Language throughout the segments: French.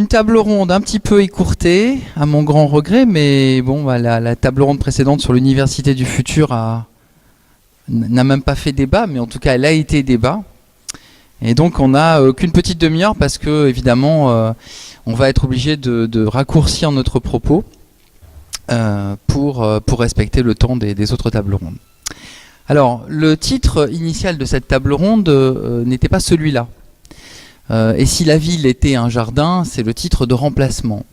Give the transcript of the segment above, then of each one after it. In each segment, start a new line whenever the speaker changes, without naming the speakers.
Une table ronde un petit peu écourtée, à mon grand regret, mais bon, la table ronde précédente sur l'Université du futur n'a même pas fait débat, mais en tout cas, elle a été débat. Et donc, on n'a qu'une petite demi-heure parce que, évidemment, on va être obligé de raccourcir notre propos pour respecter le temps des autres tables rondes. Alors, le titre initial de cette table ronde n'était pas celui-là. Et si la ville était un jardin, c'est le titre de remplacement.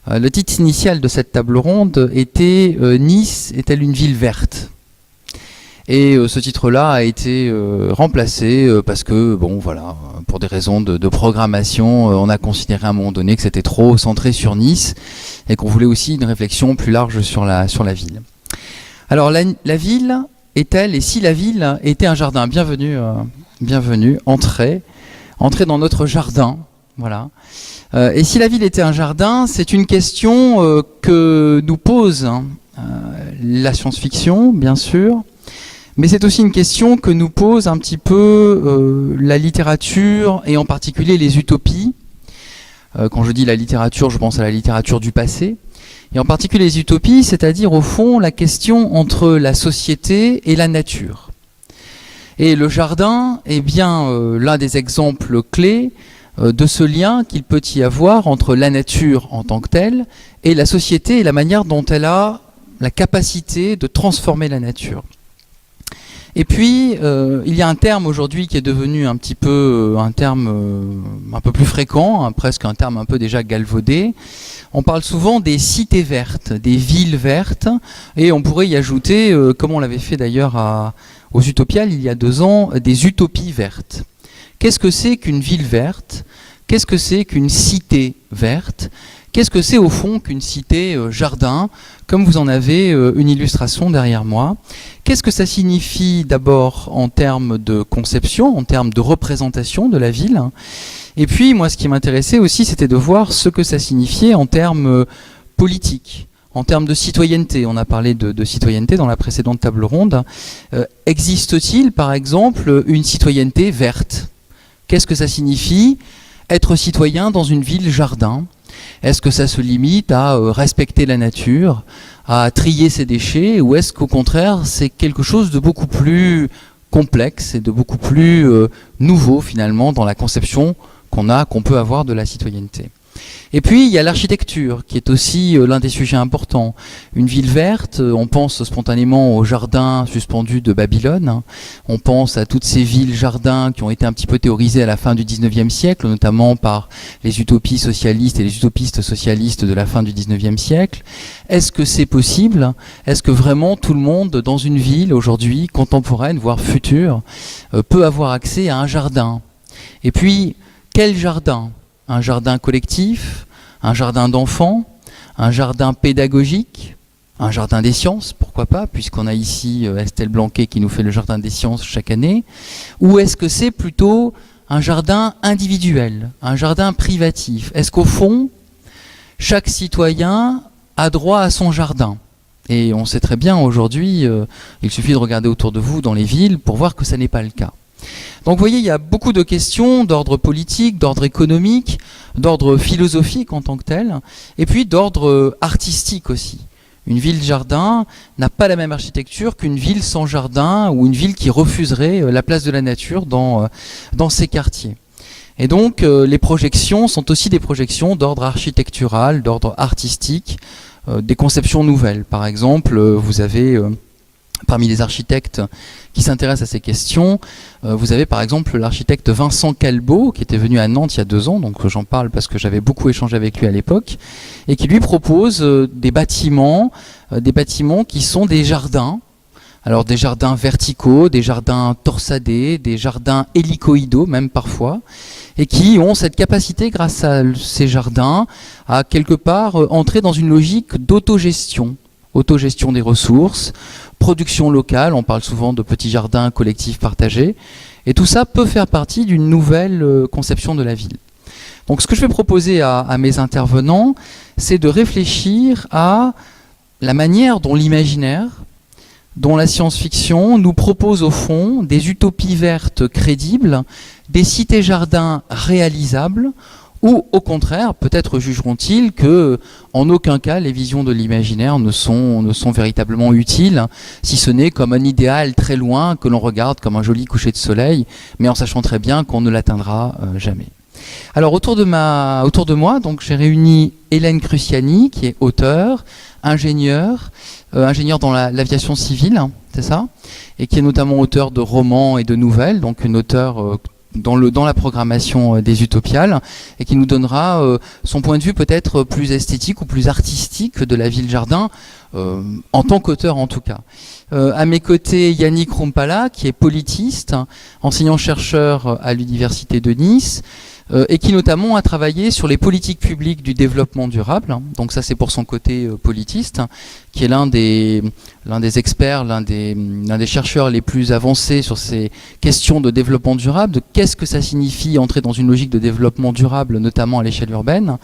Le titre initial de cette table ronde était Nice est-elle une ville verte? Et ce titre-là a été remplacé parce que, bon, voilà, pour des raisons de programmation, on a considéré à un moment donné que c'était trop centré sur Nice et qu'on voulait aussi une réflexion plus large sur la ville. Alors, la ville est-elle, et si la ville était un jardin? Bienvenue, entrez dans notre jardin, voilà. Et si la ville était un jardin, c'est une question que nous pose la science-fiction, bien sûr, mais c'est aussi une question que nous pose un petit peu la littérature, et en particulier les utopies. Quand je dis la littérature, je pense à la littérature du passé, et en particulier les utopies, c'est-à-dire au fond la question entre la société et la nature. Et le jardin est bien l'un des exemples clés de ce lien qu'il peut y avoir entre la nature en tant que telle et la société et la manière dont elle a la capacité de transformer la nature. Et puis, il y a un terme aujourd'hui qui est devenu un petit peu un terme un peu plus fréquent, presque un terme un peu déjà galvaudé. On parle souvent des cités vertes, des villes vertes, et on pourrait y ajouter, comme on l'avait fait d'ailleurs aux Utopiales il y a 2 ans, des utopies vertes. Qu'est-ce que c'est qu'une ville verte? Qu'est-ce que c'est qu'une cité verte? Qu'est-ce que c'est au fond qu'une cité jardin? Comme vous en avez une illustration derrière moi. Qu'est-ce que ça signifie d'abord en termes de conception, en termes de représentation de la ville? Et puis moi ce qui m'intéressait aussi c'était de voir ce que ça signifiait en termes politiques. En termes de citoyenneté, on a parlé de citoyenneté dans la précédente table ronde. Existe-t-il, par exemple, une citoyenneté verte? Qu'est-ce que ça signifie être citoyen dans une ville-jardin? Est-ce que ça se limite à respecter la nature, à trier ses déchets, ou est-ce qu'au contraire, c'est quelque chose de beaucoup plus complexe et de beaucoup plus nouveau, finalement, dans la conception qu'on peut avoir de la citoyenneté? Et puis, il y a l'architecture, qui est aussi l'un des sujets importants. Une ville verte, on pense spontanément au jardin suspendu de Babylone. On pense à toutes ces villes-jardins qui ont été un petit peu théorisées à la fin du 19e siècle, notamment par les utopies socialistes et les utopistes socialistes de la fin du 19e siècle. Est-ce que c'est possible? Est-ce que vraiment tout le monde dans une ville, aujourd'hui, contemporaine, voire future, peut avoir accès à un jardin? Et puis, quel jardin? Un jardin collectif, un jardin d'enfants, un jardin pédagogique, un jardin des sciences, pourquoi pas, puisqu'on a ici Estelle Blanquet qui nous fait le jardin des sciences chaque année, ou est-ce que c'est plutôt un jardin individuel, un jardin privatif? Est-ce qu'au fond, chaque citoyen a droit à son jardin? Et on sait très bien aujourd'hui, il suffit de regarder autour de vous dans les villes pour voir que ça n'est pas le cas. Donc vous voyez, il y a beaucoup de questions d'ordre politique, d'ordre économique, d'ordre philosophique en tant que tel, et puis d'ordre artistique aussi. Une ville-jardin n'a pas la même architecture qu'une ville sans jardin ou une ville qui refuserait la place de la nature dans ses quartiers. Et donc les projections sont aussi des projections d'ordre architectural, d'ordre artistique, des conceptions nouvelles. Par exemple, vous avez... Parmi les architectes qui s'intéressent à ces questions, vous avez par exemple l'architecte Vincent Calbeau, qui était venu à Nantes il y a 2 ans, donc j'en parle parce que j'avais beaucoup échangé avec lui à l'époque, et qui lui propose des bâtiments qui sont des jardins. Alors des jardins verticaux, des jardins torsadés, des jardins hélicoïdaux même parfois, et qui ont cette capacité, grâce à ces jardins, à quelque part entrer dans une logique d'autogestion des ressources, production locale, on parle souvent de petits jardins collectifs partagés, et tout ça peut faire partie d'une nouvelle conception de la ville. Donc ce que je vais proposer à mes intervenants, c'est de réfléchir à la manière dont l'imaginaire, dont la science-fiction nous propose au fond des utopies vertes crédibles, des cités-jardins réalisables, Ou au contraire, peut-être jugeront-ils que en aucun cas les visions de l'imaginaire ne sont véritablement utiles, si ce n'est comme un idéal très loin que l'on regarde comme un joli coucher de soleil, mais en sachant très bien qu'on ne l'atteindra jamais. Alors autour de moi, donc j'ai réuni Hélène Cruciani, qui est auteure, ingénieure dans l'aviation civile, c'est ça, et qui est notamment auteure de romans et de nouvelles, donc une auteure dans la programmation des Utopiales, et qui nous donnera son point de vue peut-être plus esthétique ou plus artistique de la ville-jardin, en tant qu'auteur en tout cas. À mes côtés, Yannick Rumpala, qui est politiste, enseignant-chercheur à l'Université de Nice, et qui notamment a travaillé sur les politiques publiques du développement durable. Donc ça c'est pour son côté politiste, qui est l'un des experts, l'un des chercheurs les plus avancés sur ces questions de développement durable, de qu'est-ce que ça signifie entrer dans une logique de développement durable, notamment à l'échelle urbaine.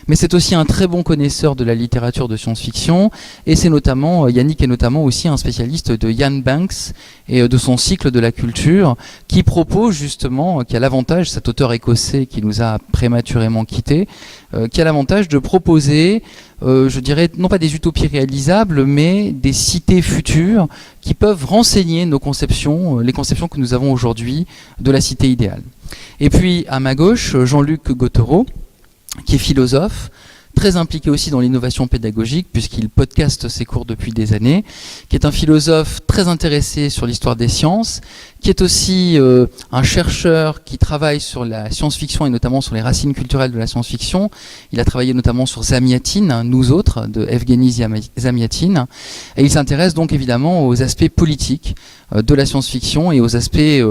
Mais c'est aussi un très bon connaisseur de la littérature de science-fiction, et c'est notamment, Yannick est notamment aussi un spécialiste de Ian Banks et de son cycle de la culture, qui propose justement, qui a l'avantage, cet auteur écossais qui nous a prématurément quittés, qui a l'avantage de proposer, je dirais, non pas des utopies réalisables, mais des cités futures qui peuvent renseigner nos conceptions, les conceptions que nous avons aujourd'hui de la cité idéale. Et puis, à ma gauche, Jean-Luc Gautereau, qui est philosophe, très impliqué aussi dans l'innovation pédagogique, puisqu'il podcaste ses cours depuis des années, qui est un philosophe très intéressé sur l'histoire des sciences, qui est aussi un chercheur qui travaille sur la science-fiction et notamment sur les racines culturelles de la science-fiction. Il a travaillé notamment sur Zamiatine, Nous autres, de Evgeny Zamiatine, et il s'intéresse donc évidemment aux aspects politiques de la science-fiction et aux aspects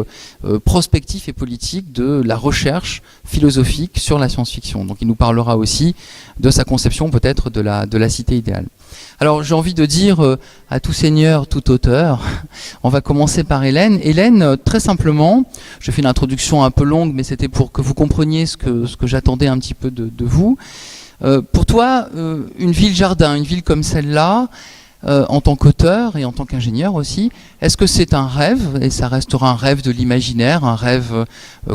prospectifs et politiques de la recherche philosophique sur la science-fiction. Donc il nous parlera aussi de sa conception peut-être de la cité idéale. Alors j'ai envie de dire à tout seigneur, tout auteur, on va commencer par Hélène. Hélène, très simplement, je fais une introduction un peu longue, mais c'était pour que vous compreniez ce que j'attendais un petit peu de vous. Pour toi, une ville-jardin, une ville comme celle-là, en tant qu'auteur et en tant qu'ingénieur aussi, est-ce que c'est un rêve, et ça restera un rêve de l'imaginaire, un rêve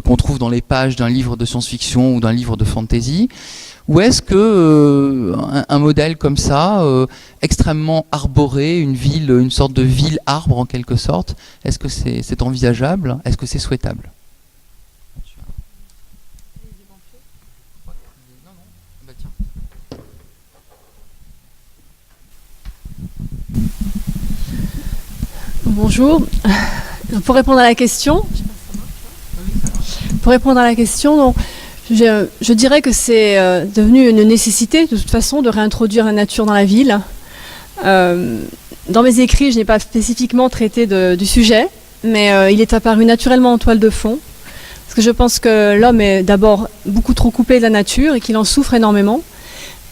qu'on trouve dans les pages d'un livre de science-fiction ou d'un livre de fantasy, ou est-ce que un modèle comme ça, extrêmement arboré, une sorte de ville-arbre en quelque sorte, est-ce que c'est envisageable? Est-ce que c'est souhaitable?
Bonjour. Pour répondre à la question, donc, je dirais que c'est devenu une nécessité de toute façon de réintroduire la nature dans la ville. Dans mes écrits, je n'ai pas spécifiquement traité du sujet, mais il est apparu naturellement en toile de fond, parce que je pense que l'homme est d'abord beaucoup trop coupé de la nature et qu'il en souffre énormément,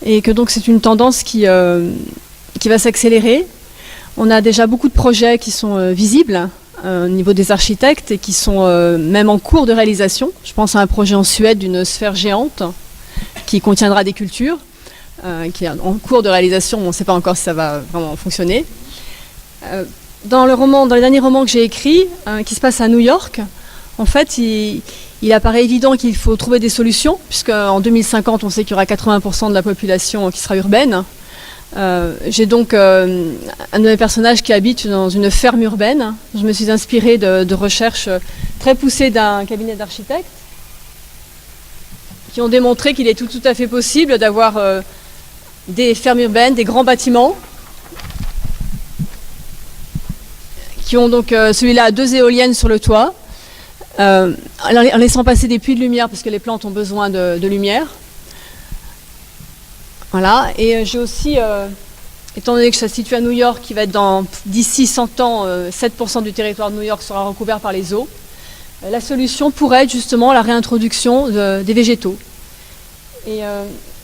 et que donc c'est une tendance qui va s'accélérer. On a déjà beaucoup de projets qui sont visibles au niveau des architectes et qui sont même en cours de réalisation. Je pense à un projet en Suède d'une sphère géante qui contiendra des cultures, qui est en cours de réalisation. On ne sait pas encore si ça va vraiment fonctionner. Dans les derniers romans que j'ai écrits, qui se passent à New York, en fait, il apparaît évident qu'il faut trouver des solutions, puisqu'en 2050, on sait qu'il y aura 80% de la population qui sera urbaine. J'ai donc un de mes personnages qui habite dans une ferme urbaine. Je me suis inspirée de recherches très poussées d'un cabinet d'architectes qui ont démontré qu'il est tout à fait possible d'avoir des fermes urbaines, des grands bâtiments qui ont donc celui-là 2 éoliennes sur le toit, en laissant passer des puits de lumière parce que les plantes ont besoin de lumière. Voilà, et j'ai aussi, étant donné que ça se situe à New York, qui va être d'ici 100 ans, 7% du territoire de New York sera recouvert par les eaux. La solution pourrait être justement la réintroduction des végétaux. Et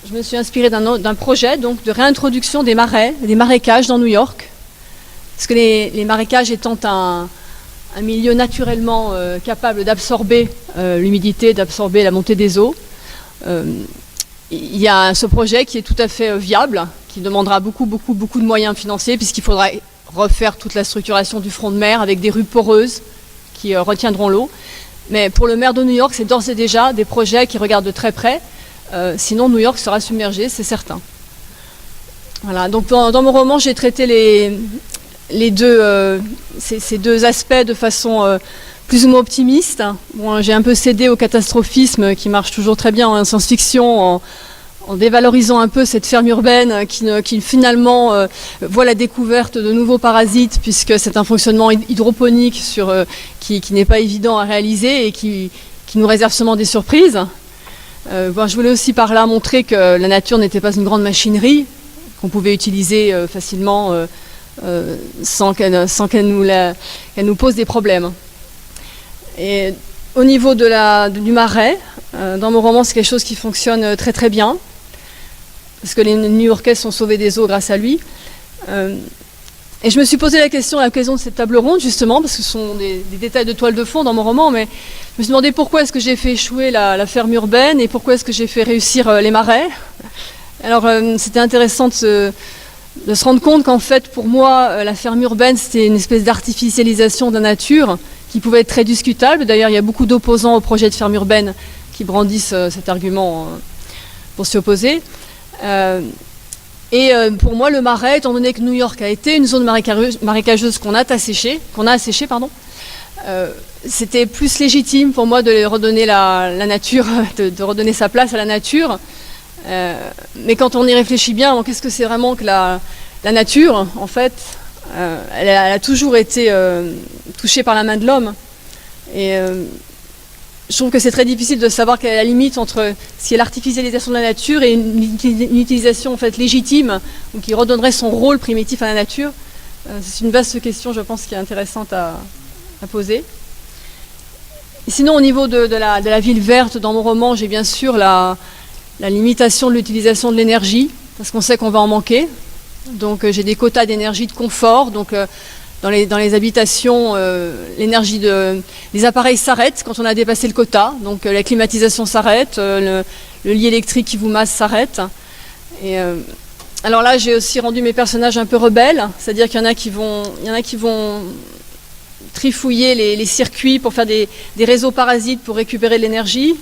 je me suis inspirée d'un projet donc, de réintroduction des marais, des marécages dans New York. Parce que les marécages étant un milieu naturellement capable d'absorber l'humidité, d'absorber la montée des eaux, il y a ce projet qui est tout à fait viable, qui demandera beaucoup de moyens financiers, puisqu'il faudra refaire toute la structuration du front de mer avec des rues poreuses qui retiendront l'eau. Mais pour le maire de New York, c'est d'ores et déjà des projets qui regardent de très près sinon New York sera submergée, c'est certain. Voilà, donc dans mon roman, j'ai traité ces deux aspects de façon plus ou moins optimiste. Bon, j'ai un peu cédé au catastrophisme qui marche toujours très bien en science-fiction, en dévalorisant un peu cette ferme urbaine qui finalement voit la découverte de nouveaux parasites, puisque c'est un fonctionnement hydroponique qui n'est pas évident à réaliser et qui nous réserve seulement des surprises. Je voulais aussi par là montrer que la nature n'était pas une grande machinerie qu'on pouvait utiliser facilement sans qu'elle nous pose des problèmes. Et au niveau du marais, dans mon roman, c'est quelque chose qui fonctionne très très bien, parce que les New-Yorkais sont sauvés des eaux grâce à lui. Et je me suis posé la question à l'occasion de cette table ronde, justement, parce que ce sont des détails de toile de fond dans mon roman, mais je me suis demandé pourquoi est-ce que j'ai fait échouer la ferme urbaine et pourquoi est-ce que j'ai fait réussir les marais. Alors c'était intéressant de se rendre compte qu'en fait, pour moi, la ferme urbaine, c'était une espèce d'artificialisation de la nature qui pouvait être très discutable. D'ailleurs, il y a beaucoup d'opposants au projet de ferme urbaine qui brandissent cet argument pour s'y opposer. Pour moi, le marais, étant donné que New York a été une zone marécageuse qu'on a asséchée, c'était plus légitime pour moi de redonner la nature, de redonner sa place à la nature. Mais quand on y réfléchit bien, qu'est-ce que c'est vraiment que la nature, en fait, elle a toujours été touchée par la main de l'homme. Et je trouve que c'est très difficile de savoir quelle est la limite entre ce qui est l'artificialisation de la nature et une utilisation en fait légitime, ou qui redonnerait son rôle primitif à la nature. C'est une vaste question, je pense, qui est intéressante à poser. Et sinon, au niveau de la ville verte, dans mon roman, j'ai bien sûr la limitation de l'utilisation de l'énergie, parce qu'on sait qu'on va en manquer. Donc j'ai des quotas d'énergie de confort. Donc dans les habitations, l'énergie des appareils s'arrête quand on a dépassé le quota. Donc la climatisation s'arrête, le lit électrique qui vous masse s'arrête. Et alors là, j'ai aussi rendu mes personnages un peu rebelles, c'est-à-dire qu'il y en a qui vont trifouiller les circuits pour faire des réseaux parasites pour récupérer de l'énergie.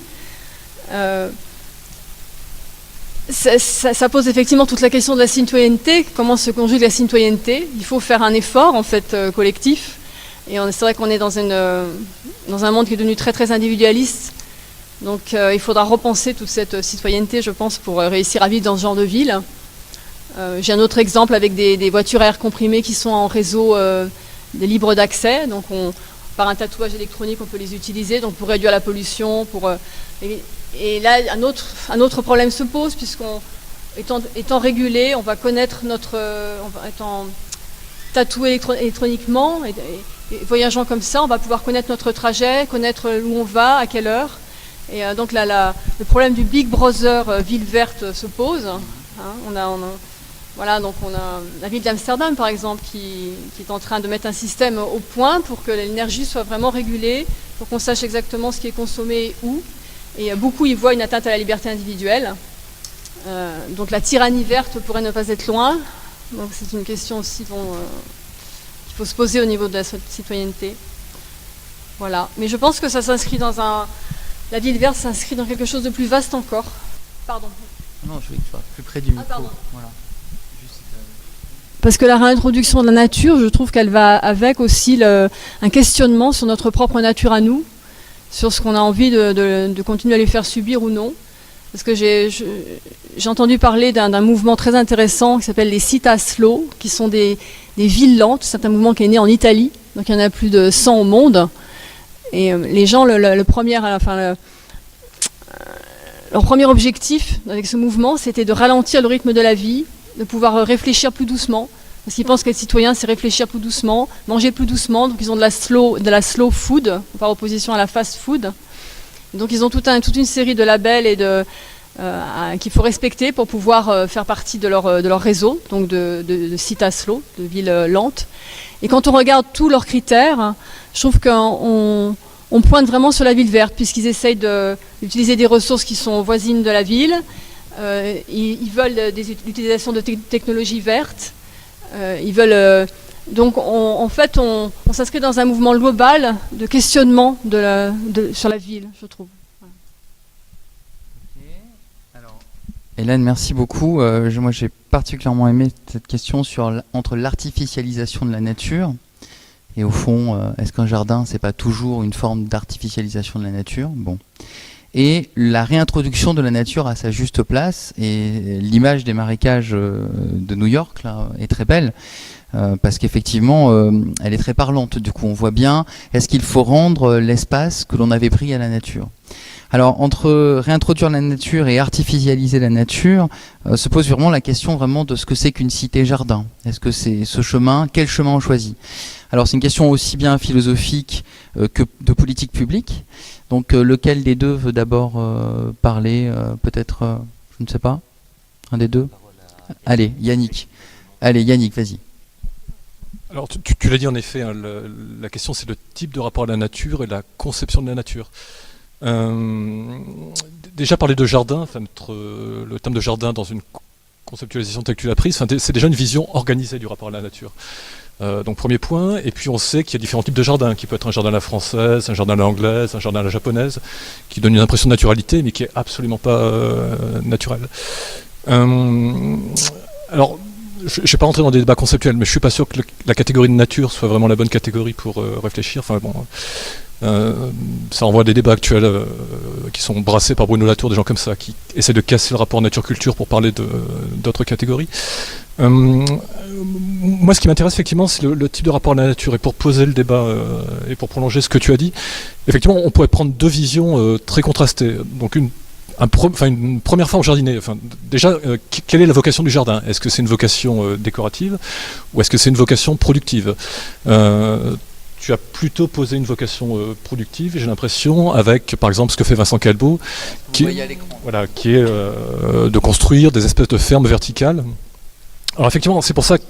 Ça pose effectivement toute la question de la citoyenneté. Comment se conjugue la citoyenneté? Il faut faire un effort en fait collectif. Et c'est vrai qu'on est dans un monde qui est devenu très très individualiste. Donc il faudra repenser toute cette citoyenneté, je pense, pour réussir à vivre dans ce genre de ville. J'ai un autre exemple avec des voitures à air comprimé qui sont en réseau libre d'accès. Donc par un tatouage électronique, on peut les utiliser donc pour réduire la pollution, et là, un autre problème se pose, étant régulé, on va connaître étant tatoué électroniquement, et voyageant comme ça, on va pouvoir connaître notre trajet, connaître où on va, à quelle heure. Et donc là, le problème du Big Brother ville verte se pose. Voilà, donc on a la ville d'Amsterdam, par exemple, qui est en train de mettre un système au point pour que l'énergie soit vraiment régulée, pour qu'on sache exactement ce qui est consommé et où. Et beaucoup y voient une atteinte à la liberté individuelle. Donc la tyrannie verte pourrait ne pas être loin. Donc c'est une question aussi qu'il faut se poser au niveau de la citoyenneté. Voilà. Mais je pense que ça s'inscrit la ville verte s'inscrit dans quelque chose de plus vaste encore. Pardon.
Non, je voulais que tu sois plus près du micro.
Pardon.
Voilà.
Parce que la réintroduction de la nature, je trouve qu'elle va avec aussi un questionnement sur notre propre nature à nous, sur ce qu'on a envie de continuer à lui faire subir ou non. Parce que j'ai entendu parler d'un mouvement très intéressant qui s'appelle les città slow, qui sont des villes lentes. C'est un mouvement qui est né en Italie, donc il y en a plus de 100 au monde. Et les gens, leur premier objectif avec ce mouvement, c'était de ralentir le rythme de la vie, de pouvoir réfléchir plus doucement. Parce qu'ils pensent qu'être citoyen, c'est réfléchir plus doucement, manger plus doucement. Donc ils ont de la slow food, par opposition à la fast food. Donc ils ont toute une série de labels qu'il faut respecter pour pouvoir faire partie de leur réseau, donc de città slow, de villes lentes. Et quand on regarde tous leurs critères, je trouve qu'on pointe vraiment sur la ville verte, puisqu'ils essayent d'utiliser des ressources qui sont voisines de la ville. Ils veulent l'utilisation de technologies vertes. Ils veulent donc on s'inscrit dans un mouvement global de questionnement sur la ville, je trouve. Voilà.
Ok. Alors, Hélène, merci beaucoup. Moi, j'ai particulièrement aimé cette question entre l'artificialisation de la nature et au fond, est-ce qu'un jardin, c'est pas toujours une forme d'artificialisation de la nature? Bon. Et la réintroduction de la nature à sa juste place. Et l'image des marécages de New York là, est très belle, parce qu'effectivement, elle est très parlante. Du coup, on voit bien, est-ce qu'il faut rendre l'espace que l'on avait pris à la nature? Alors, entre réintroduire la nature et artificialiser la nature, se pose vraiment la question vraiment de ce que c'est qu'une cité-jardin. Est-ce que c'est ce chemin? Quel chemin on choisit? Alors, c'est une question aussi bien philosophique que de politique publique. Donc, lequel des deux veut d'abord parler? Peut-être, je ne sais pas, un des deux? Allez, Yannick. Allez, Yannick, vas-y.
Alors, tu l'as dit en effet, hein, la question c'est le type de rapport à la nature et la conception de la nature. Déjà parler de jardin, le terme de jardin dans une conceptualisation telle que tu l'as prise, c'est déjà une vision organisée du rapport à la nature. Donc premier point, et puis on sait qu'il y a différents types de jardins, qui peut être un jardin à la française, un jardin à l'anglaise, un jardin à la japonaise, qui donne une impression de naturalité, mais qui est absolument pas naturel. Alors, je ne vais pas rentrer dans des débats conceptuels, mais je suis pas sûr que la catégorie de nature soit vraiment la bonne catégorie pour réfléchir. Enfin bon, ça renvoie à des débats actuels qui sont brassés par Bruno Latour, des gens comme ça, qui essaient de casser le rapport nature-culture pour parler d'autres catégories. Moi, ce qui m'intéresse effectivement, c'est le type de rapport à la nature. Et pour poser le débat et pour prolonger ce que tu as dit, effectivement, on pourrait prendre deux visions très contrastées. Donc une première forme jardinée. Déjà, quelle est la vocation du jardin? Est-ce que c'est une vocation décorative ou est-ce que c'est une vocation productive? Tu as plutôt posé une vocation productive, j'ai l'impression, avec par exemple ce que fait Vincent Calbeau, qui est de construire des espèces de fermes verticales. Alors effectivement, c'est pour ça que...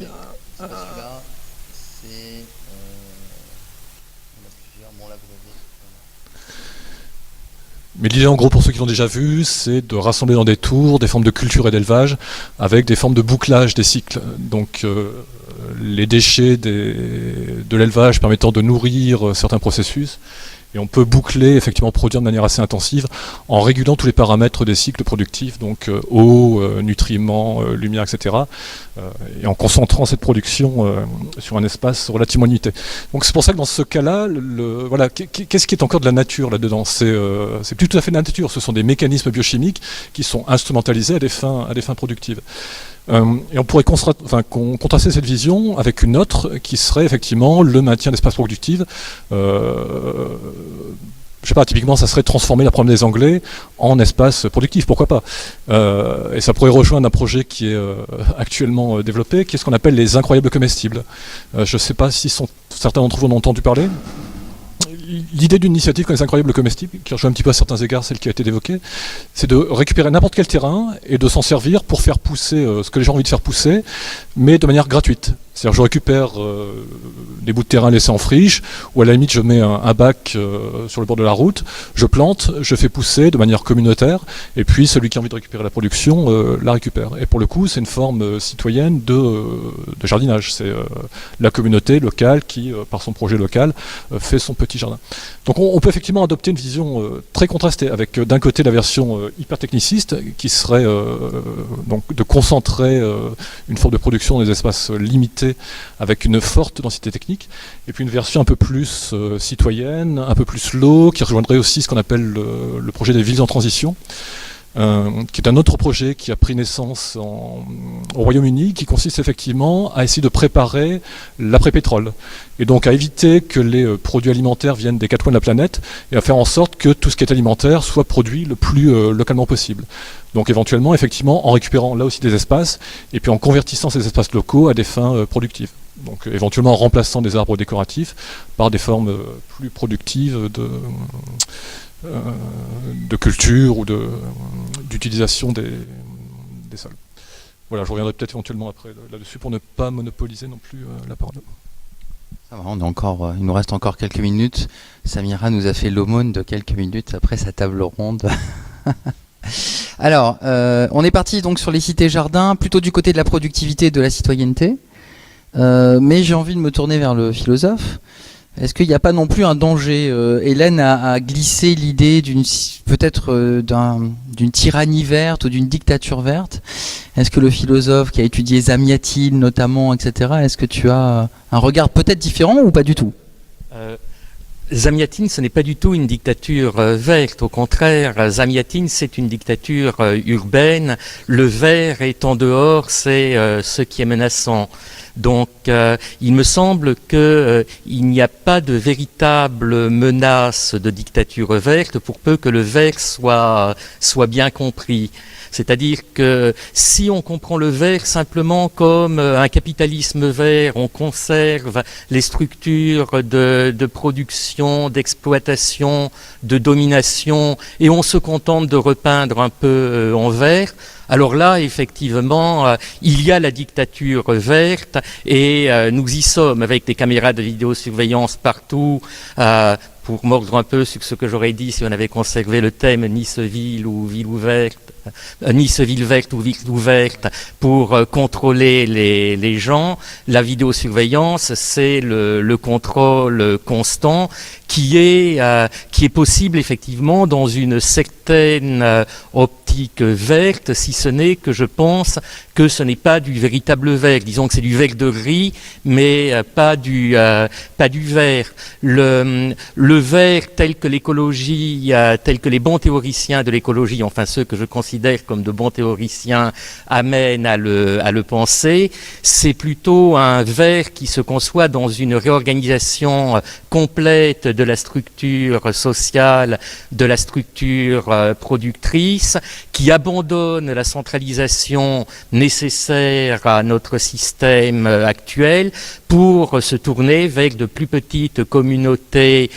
Mais l'idée en gros pour ceux qui l'ont déjà vu, c'est de rassembler dans des tours des formes de culture et d'élevage avec des formes de bouclage des cycles. Donc les déchets de l'élevage permettant de nourrir certains processus. Et on peut boucler, effectivement, produire de manière assez intensive en régulant tous les paramètres des cycles productifs, donc eau, nutriments, lumière, etc. Et en concentrant cette production sur un espace relativement limité. Donc c'est pour ça que dans ce cas-là, voilà, qu'est-ce qui est encore de la nature là-dedans? C'est plus tout à fait de la nature, ce sont des mécanismes biochimiques qui sont instrumentalisés à des fins productives. Et on pourrait contraster cette vision avec une autre qui serait effectivement le maintien d'espaces productifs. Je sais pas, typiquement ça serait transformer la promenade des Anglais en espace productif, pourquoi pas. Et ça pourrait rejoindre un projet qui est actuellement développé, qui est ce qu'on appelle les incroyables comestibles. Je sais pas si certains d'entre vous en ont entendu parler. L'idée d'une initiative comme les incroyables comestibles, qui rejoint un petit peu à certains égards celle qui a été évoquée, c'est de récupérer n'importe quel terrain et de s'en servir pour faire pousser ce que les gens ont envie de faire pousser, mais de manière gratuite. C'est-à-dire je récupère des bouts de terrain laissés en friche, ou à la limite je mets un bac sur le bord de la route, je plante, je fais pousser de manière communautaire, et puis celui qui a envie de récupérer la production la récupère. Et pour le coup, c'est une forme citoyenne de jardinage. C'est la communauté locale qui, par son projet local, fait son petit jardin. Donc on peut effectivement adopter une vision très contrastée, avec d'un côté la version hyper techniciste, qui serait donc de concentrer une forme de production dans des espaces limités avec une forte densité technique, et puis une version un peu plus citoyenne, un peu plus slow, qui rejoindrait aussi ce qu'on appelle le projet des villes en transition, qui est un autre projet qui a pris naissance au Royaume-Uni, qui consiste effectivement à essayer de préparer l'après-pétrole, et donc à éviter que les produits alimentaires viennent des quatre coins de la planète, et à faire en sorte que tout ce qui est alimentaire soit produit le plus localement possible. Donc éventuellement, effectivement, en récupérant là aussi des espaces, et puis en convertissant ces espaces locaux à des fins productives. Donc éventuellement en remplaçant des arbres décoratifs par des formes plus productives de culture ou d'utilisation des sols. Voilà, je reviendrai peut-être éventuellement après là-dessus pour ne pas monopoliser non plus la parole.
Ça va, il nous reste encore quelques minutes. Samira nous a fait l'aumône de quelques minutes après sa table ronde. Alors, on est parti donc sur les cités-jardins, plutôt du côté de la productivité et de la citoyenneté. Mais j'ai envie de me tourner vers le philosophe. Est-ce qu'il n'y a pas non plus un danger Hélène a glissé l'idée d'une tyrannie verte ou d'une dictature verte. Est-ce que le philosophe qui a étudié Zamiatine notamment, etc., est-ce que tu as un regard peut-être différent ou pas du tout?
Zamiatine, ce n'est pas du tout une dictature verte. Au contraire, Zamiatine, c'est une dictature urbaine. Le vert est en dehors, c'est ce qui est menaçant. Donc, il me semble qu'il n'y a pas de véritable menace de dictature verte pour peu que le vert soit bien compris. C'est-à-dire que si on comprend le vert simplement comme un capitalisme vert, on conserve les structures de production, d'exploitation, de domination, et on se contente de repeindre un peu en vert, alors là, effectivement, il y a la dictature verte et nous y sommes avec des caméras de vidéosurveillance partout pour mordre un peu sur ce que j'aurais dit si on avait conservé le thème Nice-Ville ou Ville ouverte. Nice-Ville verte ou Ville ouverte pour contrôler les gens. La vidéosurveillance, c'est le contrôle constant qui est possible effectivement dans une certaine optique verte, si ce n'est que je pense que ce n'est pas du véritable vert. Disons que c'est du vert de riz, mais pas du vert. Le vert tel que l'écologie, tel que les bons théoriciens de l'écologie, enfin ceux que je considère comme de bons théoriciens, amènent à le penser, c'est plutôt un vert qui se conçoit dans une réorganisation complète de la structure sociale, de la structure productrice, qui abandonne la centralisation nécessaire à notre système actuel pour se tourner vers de plus petites communautés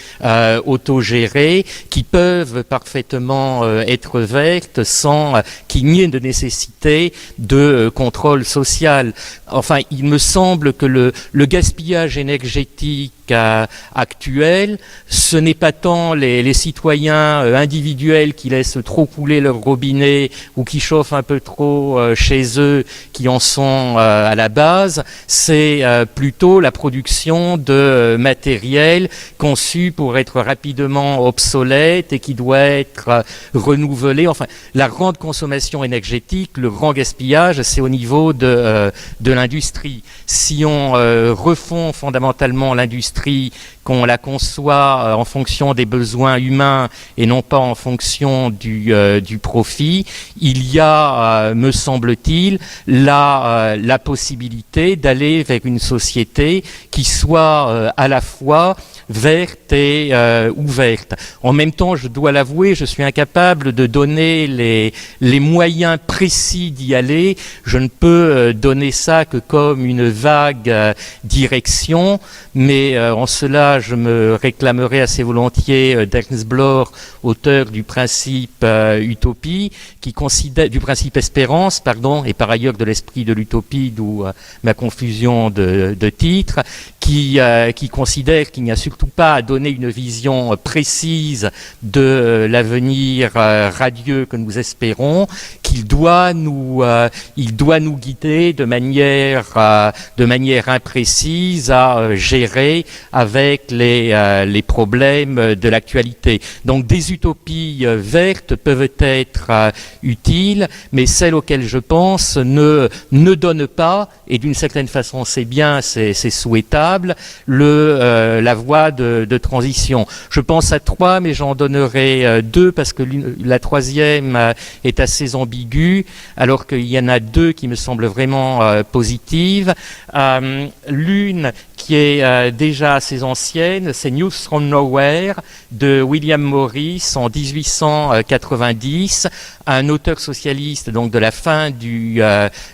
autogérées qui peuvent parfaitement être vertes sans qu'il n'y ait de nécessité de contrôle social. Enfin, il me semble que le gaspillage énergétique actuel, ce n'est pas tant les citoyens individuels qui laissent trop couler leur robinet ou qui chauffent un peu trop chez eux qui en sont à la base, c'est plutôt la production de matériel conçu pour être rapidement obsolète et qui doit être renouvelé. Enfin, la grande consommation énergétique, le grand gaspillage, c'est au niveau de l'industrie. Si on refond fondamentalement l'industrie, qu'on la conçoit en fonction des besoins humains et non pas en fonction du profit, il y a, me semble-t-il, la possibilité d'aller vers une société qui soit à la fois verte et ouverte. En même temps, je dois l'avouer, je suis incapable de donner les moyens précis d'y aller. Je ne peux donner ça que comme une vague direction, mais en cela, je me réclamerai assez volontiers d'Ernst Bloch, auteur du principe utopie, qui considère du principe espérance, pardon, et par ailleurs de l'esprit de l'utopie, d'où ma confusion de titre, qui considère qu'il n'y a surtout pas à donner une vision précise de l'avenir radieux que nous espérons, qu'il doit nous guider de manière imprécise à gérer avec les problèmes de l'actualité. Donc des utopies vertes peuvent être utiles, mais celles auxquelles je pense ne donnent pas, et d'une certaine façon c'est bien, c'est souhaitable, la voie de transition. Je pense à 3, mais j'en donnerai 2 parce que la troisième est assez ambiguë, alors qu'il y en a 2 qui me semblent vraiment positives. L'une qui est déjà assez ancienne, c'est News from Nowhere de William Morris en 1890, un auteur socialiste donc de la fin du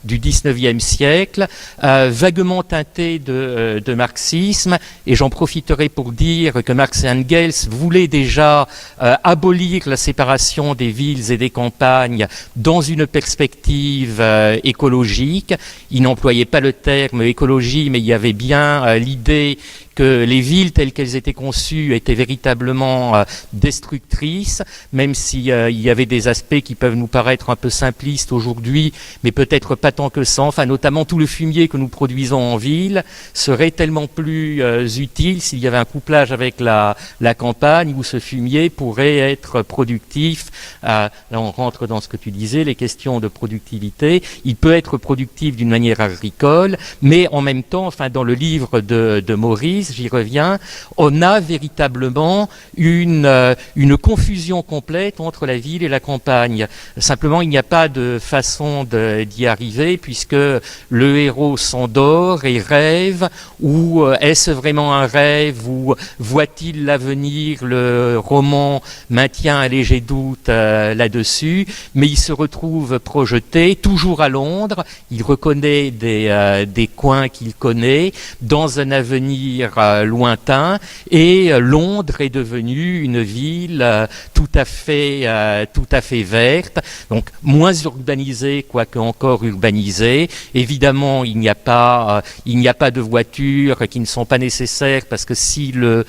19e siècle, vaguement teinté de marxisme, et j'en profiterai pour dire que Marx et Engels voulaient déjà abolir la séparation des villes et des campagnes dans une perspective écologique. Ils n'employaient pas le terme écologie, mais il y avait bien l'idée que les villes telles qu'elles étaient conçues étaient véritablement destructrices, même s'il y avait des aspects qui peuvent nous paraître un peu simplistes aujourd'hui, mais peut-être pas tant que ça. Enfin, notamment tout le fumier que nous produisons en ville serait tellement plus utile s'il y avait un couplage avec la campagne où ce fumier pourrait être productif. Là, on rentre dans ce que tu disais, les questions de productivité. Il peut être productif d'une manière agricole, mais en même temps, enfin, dans le livre de Maurice, j'y reviens, on a véritablement une confusion complète entre la ville et la campagne. Simplement, il n'y a pas de façon d'y arriver, puisque le héros s'endort et rêve, ou est-ce vraiment un rêve, ou voit-il l'avenir? Le roman maintient un léger doute là-dessus, mais il se retrouve projeté, toujours à Londres, il reconnaît des coins qu'il connaît, dans un avenir lointain, et Londres est devenue une ville tout à fait verte, donc moins urbanisée, quoique encore urbanisée. Évidemment, il n'y a pas de voitures qui ne sont pas nécessaires, parce que si le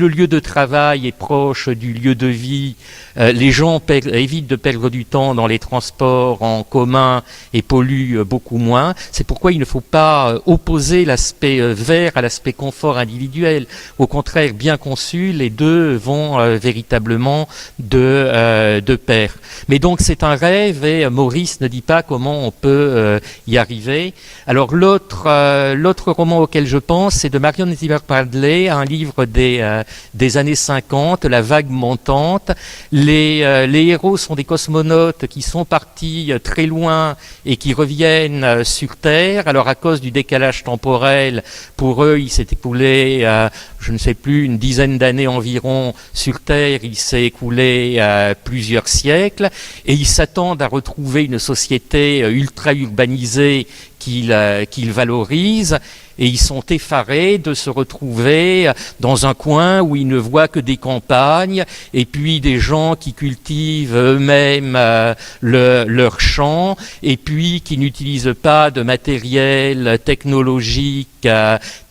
lieu de travail est proche du lieu de vie, les gens évitent de perdre du temps dans les transports en commun et polluent beaucoup moins. C'est pourquoi il ne faut pas opposer l'aspect vert à l'aspect confort individuel. Au contraire, bien conçus, les deux vont véritablement de pair. Mais donc c'est un rêve, et Maurice ne dit pas comment on peut y arriver. Alors l'autre roman auquel je pense, c'est de Marion Zimmer Bradley, un livre des années 50, La vague montante. Les héros sont des cosmonautes qui sont partis très loin et qui reviennent sur Terre. Alors à cause du décalage temporel, pour eux, il s'est écoulé, je ne sais plus, une dizaine d'années environ sur Terre. Il s'est écoulé plusieurs siècles, et ils s'attendent à retrouver une société ultra urbanisée qu'ils valorisent, et ils sont effarés de se retrouver dans un coin où ils ne voient que des campagnes, et puis des gens qui cultivent eux-mêmes leurs champs, et puis qui n'utilisent pas de matériel technologique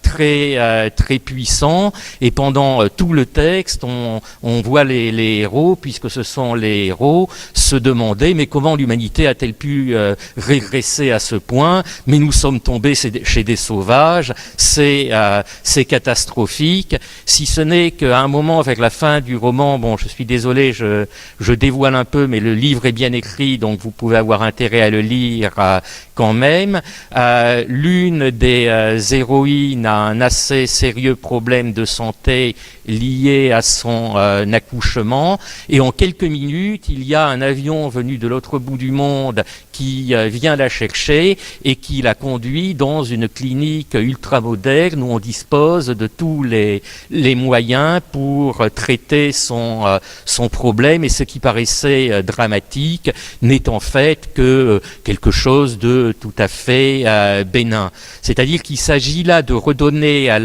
très puissant. Et pendant tout le texte, on voit les héros, puisque ce sont les héros, se demander mais comment l'humanité a-t-elle pu régresser à ce point? Mais nous sommes tombés chez des sauvages, c'est catastrophique. Si ce n'est qu'à un moment, vers la fin du roman, bon, je suis désolé, je dévoile un peu, mais le livre est bien écrit, donc vous pouvez avoir intérêt à le lire quand même. L'une des héroïnes a un assez sérieux problème de santé lié à son accouchement, et en quelques minutes, il y a un avion venu de l'autre bout du monde qui vient la chercher et qui la conduit dans une clinique ultramoderne où on dispose de tous les moyens pour traiter son problème, et ce qui paraissait dramatique n'est en fait que quelque chose de tout à fait bénin. C'est-à-dire qu'il s'agit là de redonner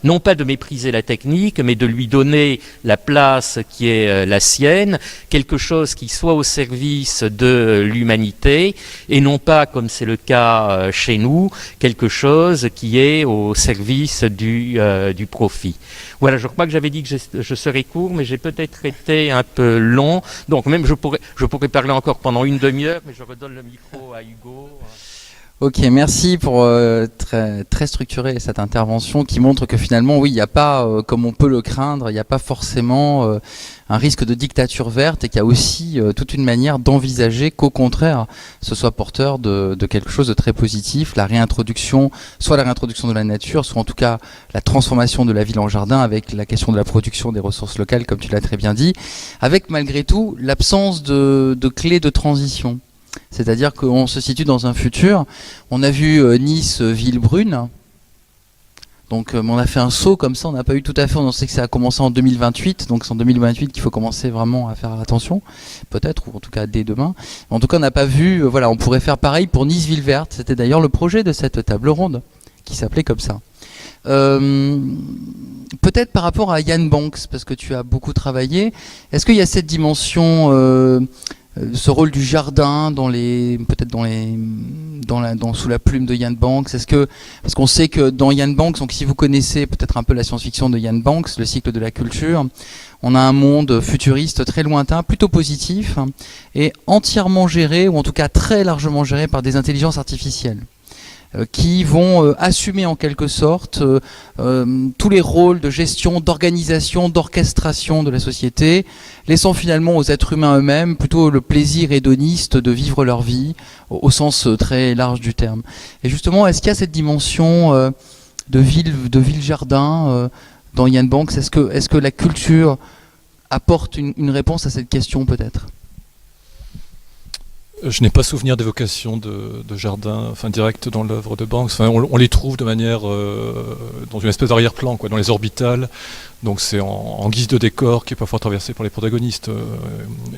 non pas de mépriser la technique, mais de lui donner la place qui est la sienne, quelque chose qui soit au service de l'humanité, et non pas, comme c'est le cas chez nous, quelque chose qui est au service du profit. Voilà, je crois que j'avais dit que je serais court, mais j'ai peut-être été un peu long, donc même je pourrais parler encore pendant une demi-heure, mais je redonne le micro à Hugo.
Ok, merci pour très structurer cette intervention qui montre que finalement, oui, il n'y a pas, comme on peut le craindre, il n'y a pas forcément un risque de dictature verte, et qu'il y a aussi toute une manière d'envisager qu'au contraire, ce soit porteur de quelque chose de très positif, la réintroduction de la nature, soit en tout cas la transformation de la ville en jardin, avec la question de la production des ressources locales, comme tu l'as très bien dit, avec malgré tout l'absence de clé de transition. C'est-à-dire qu'on se situe dans un futur. On a vu Nice, ville brune. Donc on a fait un saut comme ça, on n'a pas eu tout à fait, on sait que ça a commencé en 2028, donc c'est en 2028 qu'il faut commencer vraiment à faire attention, peut-être, ou en tout cas dès demain. En tout cas, on n'a pas vu, voilà, on pourrait faire pareil pour Nice, ville verte. C'était d'ailleurs le projet de cette table ronde, qui s'appelait comme ça. Peut-être par rapport à Yann Banks, parce que tu as beaucoup travaillé, est-ce qu'il y a cette dimension ce rôle du jardin sous la plume de Ian Banks. Parce qu'on sait que dans Ian Banks, donc si vous connaissez peut-être un peu la science-fiction de Ian Banks, le cycle de la culture, on a un monde futuriste très lointain, plutôt positif, et entièrement géré, ou en tout cas très largement géré par des intelligences artificielles, qui vont assumer en quelque sorte tous les rôles de gestion, d'organisation, d'orchestration de la société, laissant finalement aux êtres humains eux-mêmes plutôt le plaisir hédoniste de vivre leur vie, au sens très large du terme. Et justement, est-ce qu'il y a cette dimension de ville-jardin dans Ian Banks? Est-ce que la culture apporte une réponse à cette question peut-être?
Je n'ai pas souvenir d'évocation de jardin direct dans l'œuvre de Banks. On les trouve de manière dans une espèce d'arrière-plan, dans les orbitales. Donc c'est en guise de décor qui est parfois traversé par les protagonistes.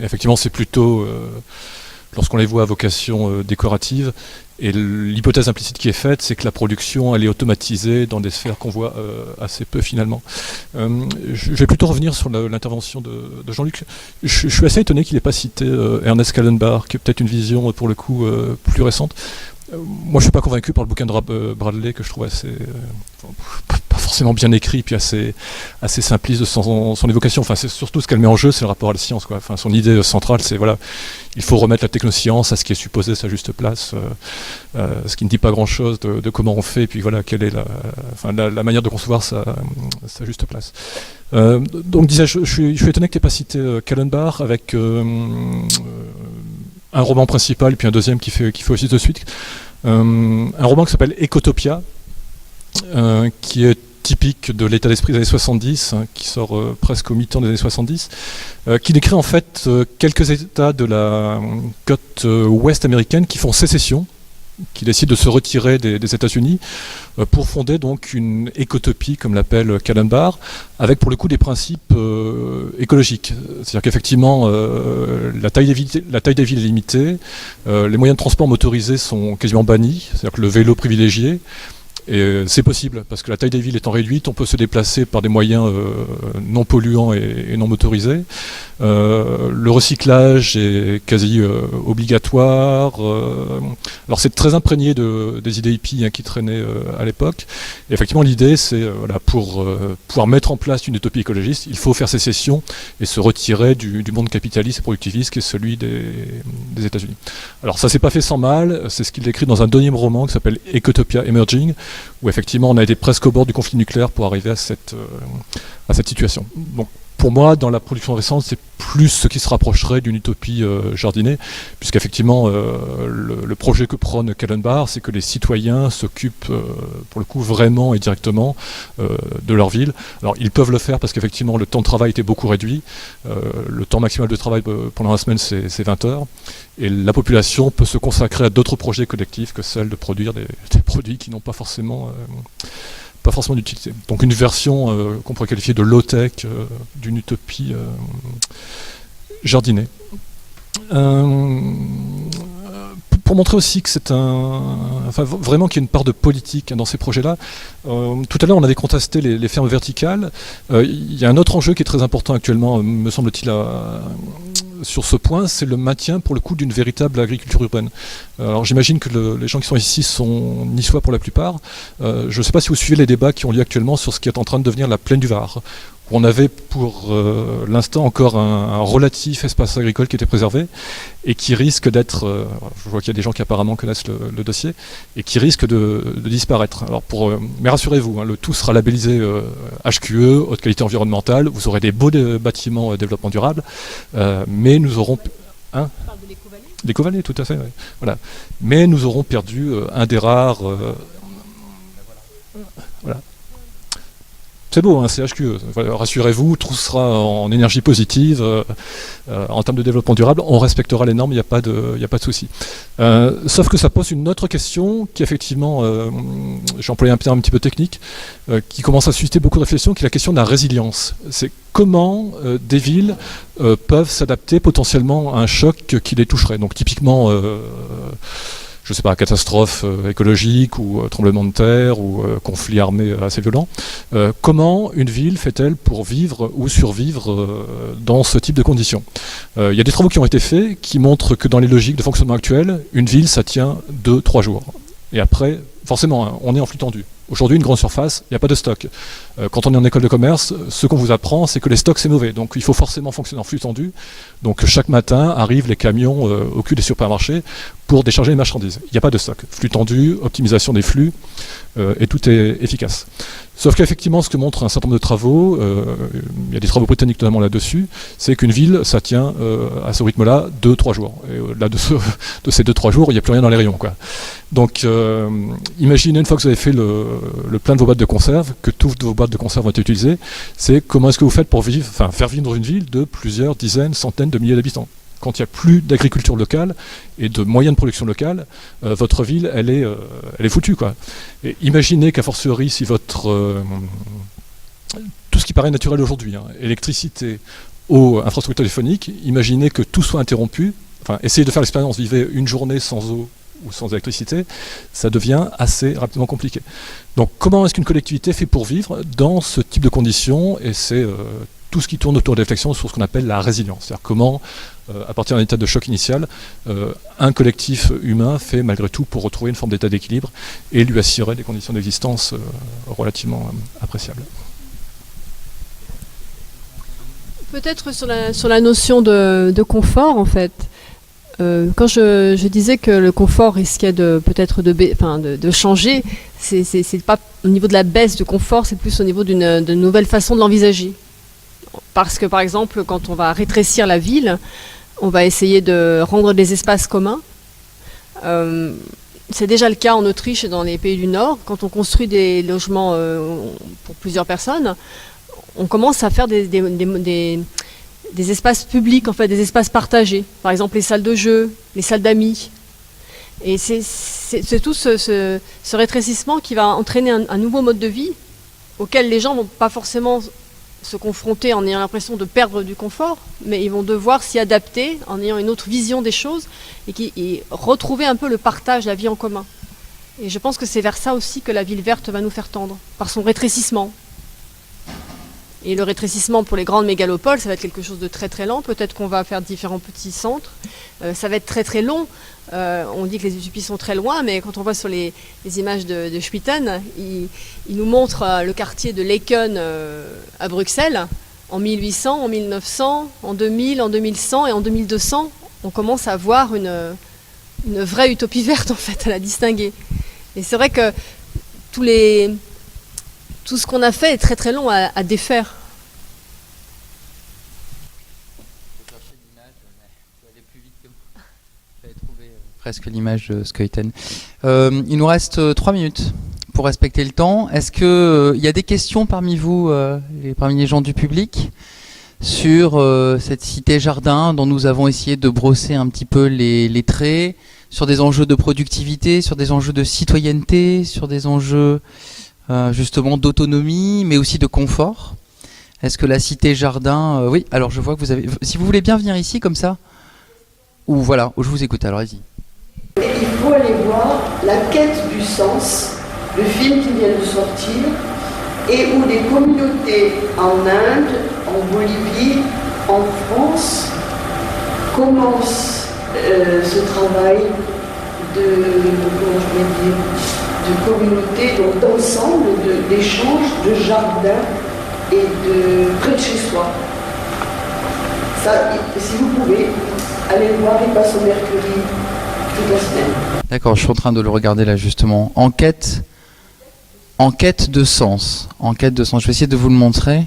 Et effectivement, c'est plutôt lorsqu'on les voit à vocation décorative. Et l'hypothèse implicite qui est faite, c'est que la production, elle est automatisée dans des sphères qu'on voit assez peu finalement. Je vais plutôt revenir sur l'intervention de Jean-Luc. Je suis assez étonné qu'il n'ait pas cité Ernest Callenbach, qui est peut-être une vision pour le coup plus récente. Moi, je suis pas convaincu par le bouquin de Bradley, que je trouve assez pas forcément bien écrit, puis assez simpliste de son évocation. Enfin, c'est surtout ce qu'elle met en jeu, c'est le rapport à la science, quoi. Enfin, son idée centrale, c'est voilà, il faut remettre la technoscience à ce qui est supposé sa juste place, ce qui ne dit pas grand-chose de comment on fait, et puis voilà, quelle est la manière de concevoir sa juste place. Donc, disais-je, je suis étonné que tu n'aies pas cité Callenbach avec un roman principal, puis un deuxième qui fait aussi de suite. Un roman qui s'appelle Ecotopia, qui est typique de l'état d'esprit des années 70, qui sort presque au mi-temps des années 70, qui décrit en fait quelques États de la côte ouest américaine qui font sécession, qui décident de se retirer des États-Unis pour fonder donc une écotopie, comme l'appelle Callenbach, avec pour le coup des principes écologiques. C'est-à-dire qu'effectivement, la taille des villes est limitée, les moyens de transport motorisés sont quasiment bannis, c'est-à-dire que le vélo privilégié. Et c'est possible, parce que la taille des villes étant réduite, on peut se déplacer par des moyens non polluants et non motorisés. Le recyclage est quasi obligatoire. Alors c'est très imprégné des idées hippies qui traînaient à l'époque. Et effectivement, l'idée, c'est pour pouvoir mettre en place une utopie écologiste, il faut faire sécession et se retirer du monde capitaliste et productiviste qui est celui des États-Unis. Alors ça s'est pas fait sans mal, c'est ce qu'il décrit dans un deuxième roman qui s'appelle Ecotopia Emerging, où effectivement on a été presque au bord du conflit nucléaire pour arriver à cette situation. Donc pour moi, dans la production récente, c'est plus ce qui se rapprocherait d'une utopie jardinée, puisqu'effectivement le projet que prône Callenbach, c'est que les citoyens s'occupent pour le coup vraiment et directement de leur ville. Alors ils peuvent le faire parce qu'effectivement le temps de travail était beaucoup réduit, le temps maximal de travail pendant la semaine c'est 20 heures, et la population peut se consacrer à d'autres projets collectifs que celle de produire des produits qui n'ont pas forcément d'utilité. Donc une version qu'on pourrait qualifier de low-tech d'une utopie jardinée. Pour montrer aussi que c'est vraiment qu'il y a une part de politique dans ces projets-là. Tout à l'heure, on avait contesté les fermes verticales. Il y a un autre enjeu qui est très important actuellement, me semble-t-il, sur ce point, c'est le maintien, pour le coup, d'une véritable agriculture urbaine. Alors j'imagine que les gens qui sont ici sont niçois pour la plupart. Je ne sais pas si vous suivez les débats qui ont lieu actuellement sur ce qui est en train de devenir la plaine du Var, où on avait pour l'instant encore un relatif espace agricole qui était préservé et qui risque d'être, je vois qu'il y a des gens qui apparemment connaissent le dossier, et qui risque de disparaître. Alors mais rassurez-vous, le tout sera labellisé HQE, haute qualité environnementale, vous aurez des beaux bâtiments développement durable, mais nous aurons... Hein, l'éco-vallée, tout à fait, oui. Voilà. Mais nous aurons perdu un des rares... voilà. C'est beau, c'est HQE. Voilà, rassurez-vous, tout sera en énergie positive, en termes de développement durable, on respectera les normes, il n'y a pas de souci. Sauf que ça pose une autre question qui effectivement, j'ai employé un terme un petit peu technique, qui commence à susciter beaucoup de réflexions, qui est la question de la résilience. C'est comment des villes peuvent s'adapter potentiellement à un choc qui les toucherait. Donc typiquement, je sais pas, catastrophe écologique ou tremblement de terre ou conflit armé assez violent. Comment une ville fait-elle pour vivre ou survivre dans ce type de conditions? Il y a des travaux qui ont été faits qui montrent que dans les logiques de fonctionnement actuelles, une ville, ça tient 2-3 jours. Et après, forcément, hein, on est en flux tendu. Aujourd'hui, une grande surface, il n'y a pas de stock. Quand on est en école de commerce, ce qu'on vous apprend, c'est que les stocks, c'est mauvais. Donc il faut forcément fonctionner en flux tendu. Donc chaque matin, arrivent les camions au cul des supermarchés pour décharger les marchandises. Il n'y a pas de stock. Flux tendu, optimisation des flux, et tout est efficace. Sauf qu'effectivement, ce que montrent un certain nombre de travaux, il y a des travaux britanniques notamment là-dessus, c'est qu'une ville, ça tient à ce rythme-là 2-3 jours. Et au-delà de ces 2-3 jours, il n'y a plus rien dans les rayons, quoi. Donc imaginez une fois que vous avez fait le plein de vos boîtes de conserve, que toutes vos boîtes de conserve ont été utilisées, c'est comment est-ce que vous faites pour faire vivre dans une ville de plusieurs dizaines, centaines de milliers d'habitants. Quand il n'y a plus d'agriculture locale et de moyens de production locale, votre ville, elle est foutue, quoi. Et imaginez qu'à fortiori, si tout ce qui paraît naturel aujourd'hui, hein, électricité, eau, infrastructure téléphonique, imaginez que tout soit interrompu. Enfin, essayez de faire l'expérience, vivez une journée sans eau ou sans électricité, ça devient assez rapidement compliqué. Donc comment est-ce qu'une collectivité fait pour vivre dans ce type de conditions? Et c'est tout ce qui tourne autour de la réflexion sur ce qu'on appelle la résilience. C'est-à-dire comment, à partir d'un état de choc initial, un collectif humain fait malgré tout pour retrouver une forme d'état d'équilibre et lui assurer des conditions d'existence relativement appréciables.
Peut-être sur la notion de confort, en fait. Quand je disais que le confort risquait peut-être de changer, c'est pas au niveau de la baisse de confort, c'est plus au niveau d'une nouvelle façon de l'envisager. Parce que par exemple, quand on va rétrécir la ville, on va essayer de rendre des espaces communs. C'est déjà le cas en Autriche et dans les pays du Nord. Quand on construit des logements pour plusieurs personnes, on commence à faire des espaces publics, en fait, des espaces partagés. Par exemple, les salles de jeu, les salles d'amis. Et c'est tout ce rétrécissement qui va entraîner un nouveau mode de vie auquel les gens ne vont pas forcément se confronter en ayant l'impression de perdre du confort, mais ils vont devoir s'y adapter en ayant une autre vision des choses et retrouver un peu le partage, la vie en commun. Et je pense que c'est vers ça aussi que la ville verte va nous faire tendre, par son rétrécissement. Et le rétrécissement pour les grandes mégalopoles, ça va être quelque chose de très très lent. Peut-être qu'on va faire différents petits centres. Ça va être très très long. On dit que les utopies sont très loin, mais quand on voit sur les images de Schmitten, il nous montre le quartier de Laeken à Bruxelles en 1800, en 1900, en 2000, en 2100 et en 2200. On commence à voir une vraie utopie verte, en fait, à la distinguer. Et c'est vrai que tout ce qu'on a fait est très très long à défaire.
Presque l'image de Skeuten. Il nous reste 3 minutes pour respecter le temps. Est-ce qu'il y a des questions parmi vous, parmi les gens du public, sur cette cité-jardin dont nous avons essayé de brosser un petit peu les traits, sur des enjeux de productivité, sur des enjeux de citoyenneté, sur des enjeux justement d'autonomie, mais aussi de confort? Est-ce que la cité-jardin... oui, alors je vois que vous avez... Si vous voulez bien venir ici, comme ça, ou voilà, je vous écoute, alors allez-y.
Il faut aller voir La quête du sens, le film qui vient de sortir, et où les communautés en Inde, en Bolivie, en France commencent ce travail de communauté, donc d'ensemble, d'échange, de jardin et de près de chez soi. Ça, si vous pouvez, allez voir, il passe au mercredi toute la semaine.
D'accord, je suis en train de le regarder là justement. Enquête de sens. Enquête de sens. Je vais essayer de vous le montrer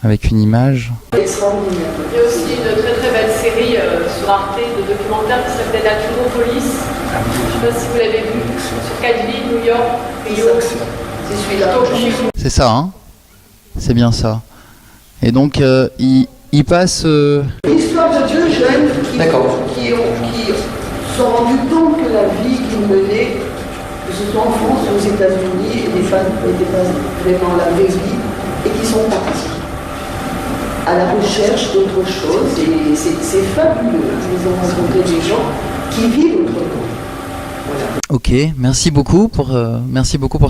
avec une image.
Extraordinaire.
Il y a aussi une très très belle série sur Arte de documentaires qui s'appelle Naturopolis. Je ne sais pas si vous l'avez vu, sur 4 villes, New York, Rio,
C'est celui-là.
Tokyo.
C'est ça, hein? C'est bien ça. Et donc, il passe...
L'histoire de deux jeunes qui se sont rendus compte que la vie qu'ils menaient, que ce soit en France ou aux États-Unis, n'était pas vraiment la vraie vie, et qui sont partis à la recherche d'autre chose. Et c'est fabuleux. Ils ont rencontré des gens qui vivent autrement.
Ok, merci beaucoup pour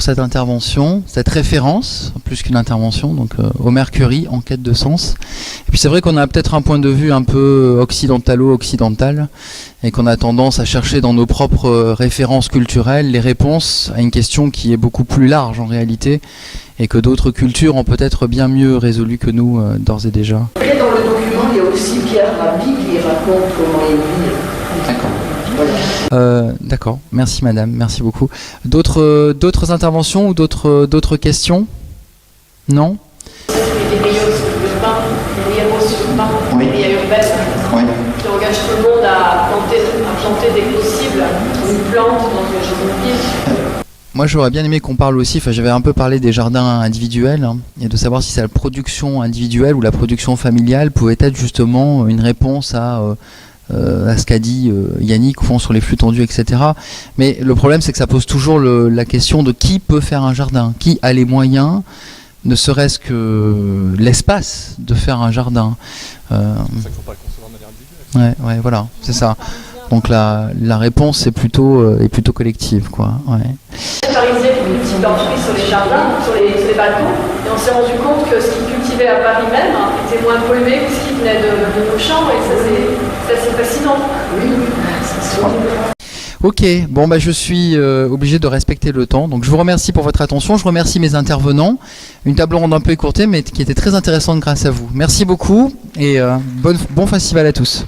cette intervention, cette référence, plus qu'une intervention, donc au Mercury, en quête de sens. Et puis c'est vrai qu'on a peut-être un point de vue un peu occidentalo-occidental, et qu'on a tendance à chercher dans nos propres références culturelles les réponses à une question qui est beaucoup plus large en réalité, et que d'autres cultures ont peut-être bien mieux résolu que nous d'ores et déjà.
Après, dans le document, il y a aussi Pierre Rabhi qui raconte comment il vit.
D'accord. D'accord, merci madame, merci beaucoup. D'autres interventions ou d'autres questions? Non?
Des rayons urbains,
Oui.
des rayons urbaines,
Oui.
qui engagent tout le monde à planter dès que possible une plante dans une ville.
Moi j'aurais bien aimé qu'on parle aussi, j'avais un peu parlé des jardins individuels, hein, et de savoir si c'est la production individuelle ou la production familiale pouvait être justement une réponse à ce qu'a dit Yannick au fond sur les flux tendus, etc. Mais le problème c'est que ça pose toujours la question de qui peut faire un jardin, qui a les moyens, ne serait-ce que l'espace de faire un jardin.
C'est pour ça qu'il ne faut pas le concevoir de manière individuelle.
Ouais, voilà, c'est ça. Donc la réponse est plutôt collective, quoi. Ouais.
Parisien qui cultive leurs fruits sur les jardins, sur les balcons, et on s'est rendu compte que ce qu'ils cultivaient à Paris même était moins pollué que ce qui venait de nos champs, et ça c'est assez fascinant.
Ok, bon je suis obligé de respecter le temps, donc je vous remercie pour votre attention, je remercie mes intervenants, une table ronde un peu écourtée mais qui était très intéressante grâce à vous. Merci beaucoup et bon festival à tous.